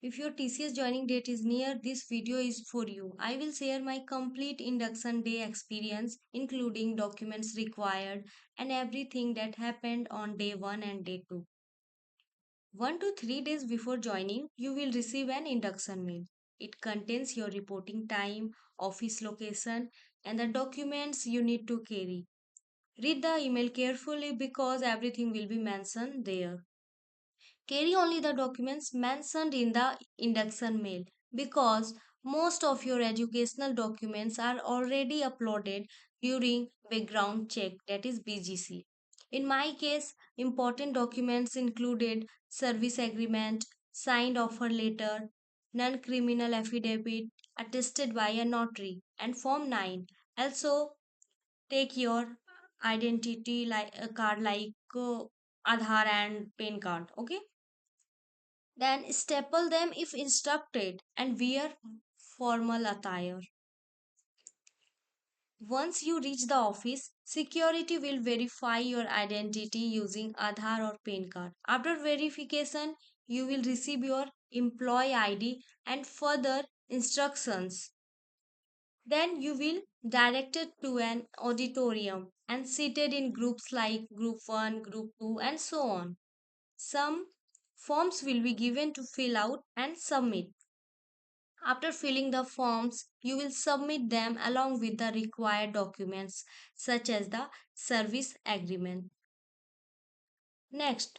If your TCS joining date is near, this video is for you. I will share my complete induction day experience, including documents required and everything that happened on day 1 and day 2. 1 to 3 days before joining, you will receive an induction mail. It contains your reporting time, office location, and the documents you need to carry. Read the email carefully because everything will be mentioned there. Carry only the documents mentioned in the induction mail because most of your educational documents are already uploaded during background check, that is BGC. In my case, important documents included service agreement, signed offer letter, non criminal affidavit attested by a notary, and Form 9. Also, take your identity like a card like Aadhaar and PAN card. Okay, then staple them if instructed and wear formal attire. Once you reach the office, security will verify your identity using Aadhaar or PAN card. After verification, you will receive your employee ID and further instructions. Then you will directed to an auditorium and seated in groups like group 1, group 2 and so on. Some forms will be given to fill out and submit. After filling the forms, you will submit them along with the required documents such as the service agreement. Next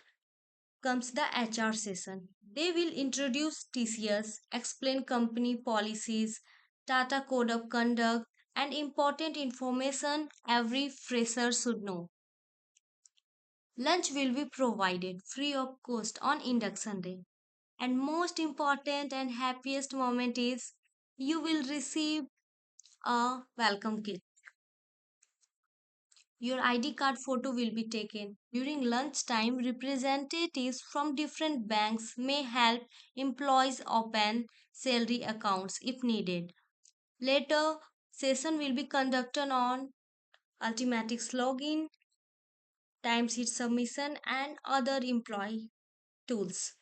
comes the HR session. They will introduce TCS, explain company policies, Tata Code of Conduct, and important information every fresher should know. Lunch will be provided free of cost on induction day. And most important and happiest moment is you will receive a welcome kit. Your ID card photo will be taken. During lunchtime, representatives from different banks may help employees open salary accounts if needed. Later, session will be conducted on Ultimatix login, timesheet submission, and other employee tools.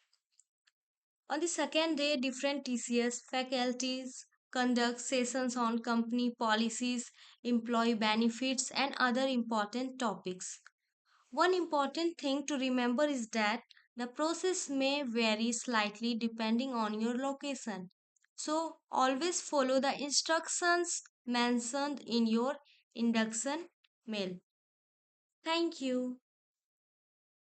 On the second day, different TCS faculties conduct sessions on company policies, employee benefits, and other important topics. One important thing to remember is that the process may vary slightly depending on your location. So, always follow the instructions mentioned in your induction mail. Thank you.